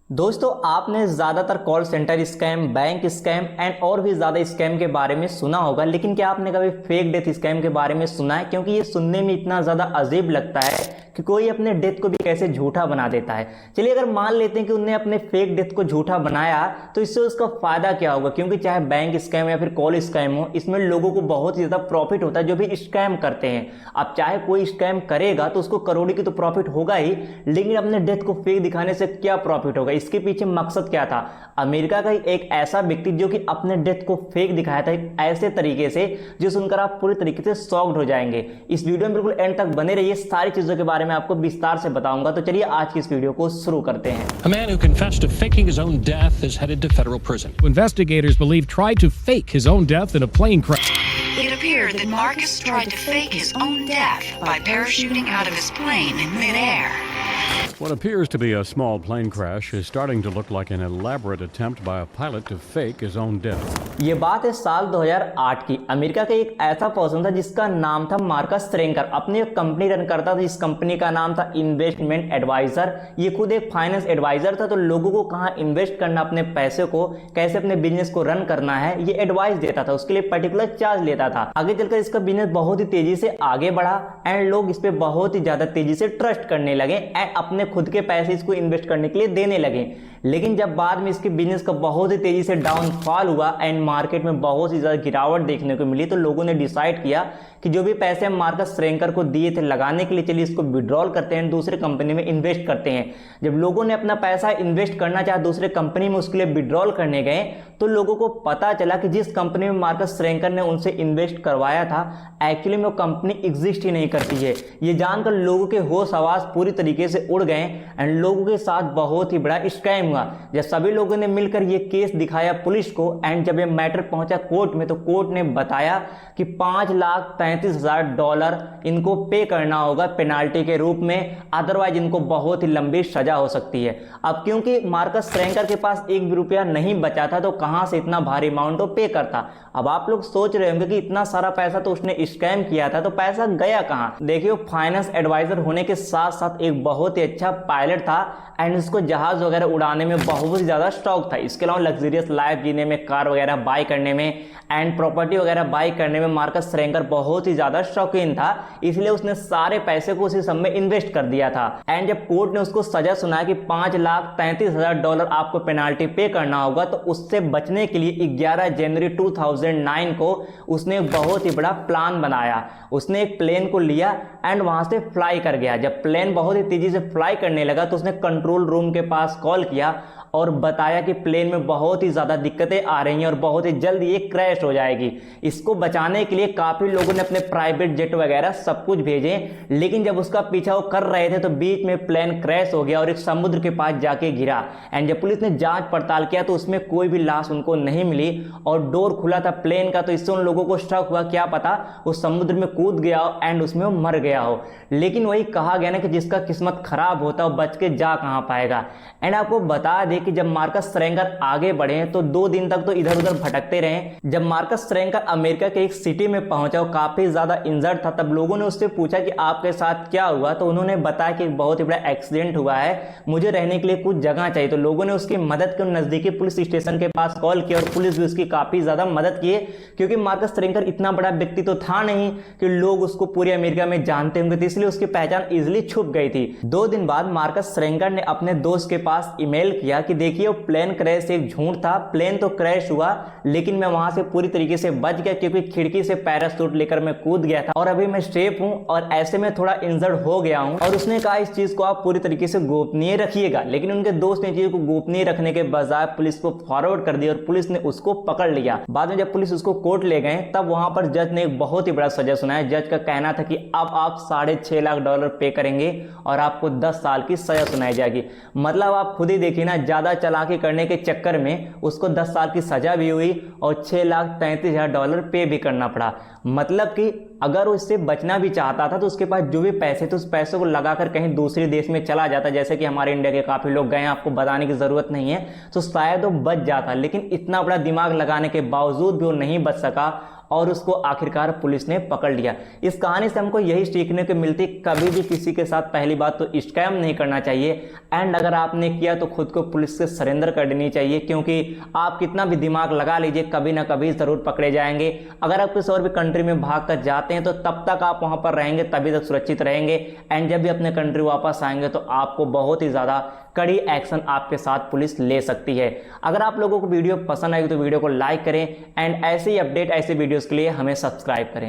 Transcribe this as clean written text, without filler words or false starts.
दोस्तों आपने ज़्यादातर call centre scam, bank scam and और भी ज़्यादा स्कैम के बारे में सुना होगा, लेकिन क्या आपने कभी फेक डेथ स्कैम के बारे में सुना है? क्योंकि ये सुनने में इतना ज़्यादा अजीब लगता है कि कोई अपने डेथ को भी कैसे झूठा बना देता है। चलिए अगर मान लेते हैं कि उन्होंने अपने फेक डेथ को झूठा बनाया तो इससे उसका फ़ायदा क्या होगा? क्योंकि चाहे बैंक स्कैम या फिर कॉल स्कैम हो, इसमें लोगों को बहुत ही ज़्यादा प्रॉफिट होता है जो भी स्कैम करते हैं। अब चाहे कोई स्कैम करेगा तो उसको करोड़ों की तो प्रॉफिट होगा ही, लेकिन अपने डेथ को फेक दिखाने से क्या प्रॉफिट होगा? इसके पीछे मकसद क्या था? अमेरिका का एक ऐसा व्यक्ति जो कि अपने डेथ को फेक दिखाया था एक ऐसे तरीके से जो सुनकर आप पूरी तरीके से शॉक्ड हो जाएंगे। इस वीडियो में बिल्कुल एंड तक बने रहिए, सारी चीजों के बारे में आपको विस्तार से बताऊंगा। तो चलिए आज की इस वीडियो को शुरू करते हैं। A man who confessed to faking his own death is headed to federal prison. Investigators believe tried to fake his own death in a plane crash. It appeared that Marcus tried to fake his own death by parachuting out of his plane in midair. What appears to be a small plane crash is starting to look like an elaborate attempt by a pilot to fake his own death. ये बात है साल 2008 की। America का एक ऐसा person था जिसका नाम था मार्कस श्रेंकर। अपनी एक कंपनी रन करता था, इस कंपनी का नाम था इन्वेस्टमेंट एडवाइजर। ये खुद एक फाइनेंस एडवाइजर था, तो लोगों को कहाँ इन्वेस्ट करना, अपने पैसे को कैसे अपने बिजनेस को रन करना है, ये एडवाइस देता था। उसके लिए पर्टिकुलर चार्ज लेता था। आगे चलकर इसका बिजनेस बहुत ही तेजी से आगे बढ़ा एंड लोग इस पे बहुत ही ज्यादा तेजी से ट्रस्ट करने लगे एंड अपने खुद के पैसे इसको इन्वेस्ट करने के लिए देने लगे। लेकिन जब बाद में इसके बिजनेस का बहुत ही तेजी से डाउनफॉल हुआ एंड मार्केट में बहुत ही ज्यादा गिरावट देखने को मिली, तो लोगों ने डिसाइड किया कि जो भी पैसे हम मार्कस श्रेंकर को दिए थे लगाने के लिए, चलिए इसको विड्रॉल करते हैं, दूसरे कंपनी में इन्वेस्ट करते हैं। जब लोगों ने अपना पैसा इन्वेस्ट करना चाहा दूसरे कंपनी में, उसके लिए विड्रॉल करने गए, तो लोगों को पता चला कि जिस कंपनी में मार्कस श्रेंकर ने उनसे इन्वेस्ट करवाया था एक्चुअली में वो कंपनी एग्जिस्ट ही नहीं करती है। ये जानकर लोगों के होश हवास पूरी तरीके से उड़ गए एंड लोगों के साथ बहुत ही बड़ा स्कैम हुआ। जब सभी लोगों ने मिलकर ये केस दिखाया पुलिस को एंड जब ये मैटर पहुंचा कोर्ट में, तो कोर्ट ने बताया कि $5,33,000 इनको पे करना होगा पेनाल्टी के रूप में, अदरवाइज इनको बहुत ही लंबी सजा हो सकती है। अब क्योंकि मार्कस श्रेंकर के पास एक भी रुपया नहीं बचा था, तो कहां से इतना भारी अमाउंट वो पे करता? अब आप लोग सोच रहे होंगे कि इतना सारा पैसा तो उसने स्कैम किया था, तो पैसा गया कहां? देखिए फाइनेंस एडवाइजर होने के साथ साथ एक बहुत ही अच्छा पायलट था एंड इसको जहाज वगैरह उड़ाने में बहुत ही ज्यादा शौक था। इसके अलावा लग्जरियस लाइफ जीने में, कार वगैरह बाय करने में एंड प्रॉपर्टी वगैरह बाय करने में मार्कस श्रेंकर बहुत ही ज्यादा शौकीन था। इसलिए उसने सारे पैसे को उसी सब में इन्वेस्ट कर दिया था एंड जब कोर्ट ने उसको सजा सुनाया कि $5,33,000 आपको पेनाल्टी पे करना होगा, तो उससे बचने के लिए 11 जनवरी 2009 को उसने एक बहुत ही बड़ा प्लान बनाया। उसने एक प्लेन को लिया एंड वहां से फ्लाई कर गया। जब प्लेन बहुत ही तेजी से फ्लाई करने लगा तो उसने कंट्रोल रूम के पास कॉल किया और बताया कि प्लेन में बहुत ही ज्यादा दिक्कतें आ रही हैं और बहुत ही जल्द ये क्रैश हो जाएगी। इसको बचाने के लिए काफी लोगों ने अपने प्राइवेट जेट वगैरह सब कुछ भेजे, लेकिन जब उसका पीछा वो कर रहे थे तो बीच में प्लेन क्रैश हो गया और एक समुद्र के पास जाके गिरा एंड जब पुलिस ने जांच पड़ताल किया तो उसमें कोई भी लाश उनको नहीं मिली और डोर खुला था प्लेन का, तो इससे उन लोगों को शक हुआ क्या पता वो समुद्र में कूद गया हो एंड उसमें वो मर गया हो। लेकिन वही कहा गया ना कि जिसका किस्मत खराब होता है वो बच के जा कहां पाएगा। एंड आपको बता दें कि जब मार्कस श्रेंकर आगे बढ़े तो 2 दिन तक तो इधर उधर भटकते रहे। जब मार्कस श्रेंकर अमेरिका के एक सिटी में पहुंचा, वो काफी ज्यादा इंजर्ड था, तब लोगों ने उससे पूछा कि आपके साथ क्या हुआ, तो उन्होंने बताया कि एक बहुत ही बड़ा एक्सीडेंट हुआ है, मुझे रहने के लिए कुछ जगह चाहिए। तो लोगों ने उसकी मदद की, नजदीकी पुलिस स्टेशन के पास कॉल किया और पुलिस भी उसकी काफी ज्यादा मदद की, क्योंकि मार्कस श्रेंकर इतना बड़ा व्यक्ति तो था नहीं कि लोग उसको पूरे अमेरिका में जानते होंगे, तो इसलिए उसकी पहचान इजिली छुप गई थी। 2 दिन बाद मार्कस श्रेंकर ने अपने दोस्त के पास ईमेल किया कि देखिए वो प्लेन क्रैश एक झूठ था, प्लेन तो क्रैश हुआ लेकिन मैं वहां से पूरी तरीके से बच गया क्योंकि खिड़की से पैराशूट लेकर मैं कूद गया था और अभी मैं सेफ हूं और ऐसे में थोड़ा इंजर्ड हो गया हूं। और उसने कहा इस चीज को आप पूरी तरीके से गोपनीय रखिएगा, लेकिन उनके दोस्त ने चीज को गोपनीय रखने के बजाय पुलिस को फॉरवर्ड कर दिया और पुलिस ने उसको पकड़ लिया। बाद में जब पुलिस उसको कोर्ट ले गए तब वहां पर जज ने एक बहुत ही बड़ा सजा सुनाया। जज का कहना था कि अब आप $6.5 लाख पे करेंगे और आपको 10 साल की सजा सुनाई जाएगी। मतलब आप खुद ही देखिए ना, ज्यादा चालाकी करने के चक्कर में उसको 10 साल की सजा भी हुई और $6,33,000 पे भी करना पड़ा। मतलब कि अगर वो इससे बचना भी चाहता था तो उसके पास जो भी पैसे थे उस पैसे को लगाकर कहीं दूसरे देश में चला जाता, जैसे कि हमारे इंडिया के काफ़ी लोग गए हैं, आपको बताने की ज़रूरत नहीं है, तो शायद वो बच जाता। लेकिन इतना बड़ा दिमाग लगाने के बावजूद भी वो नहीं बच सका और उसको आखिरकार पुलिस ने पकड़ लिया। इस कहानी से हमको यही सीखने को मिलती, कभी भी किसी के साथ पहली बात तो स्कैम नहीं करना चाहिए, एंड अगर आपने किया तो खुद को पुलिस से सरेंडर कर देनी चाहिए, क्योंकि आप कितना भी दिमाग लगा लीजिए कभी ना कभी ज़रूर पकड़े जाएंगे। अगर आप किसी और भी कंट्री में भाग कर जाते हैं तो तब तक आप वहाँ पर रहेंगे, तभी तक सुरक्षित रहेंगे, एंड जब भी अपने कंट्री वापस आएंगे तो आपको बहुत ही ज़्यादा कड़ी एक्शन आपके साथ पुलिस ले सकती है। अगर आप लोगों को वीडियो पसंद आएगी तो वीडियो को लाइक करें, एंड ऐसे ही अपडेट ऐसे वीडियोस के लिए हमें सब्सक्राइब करें।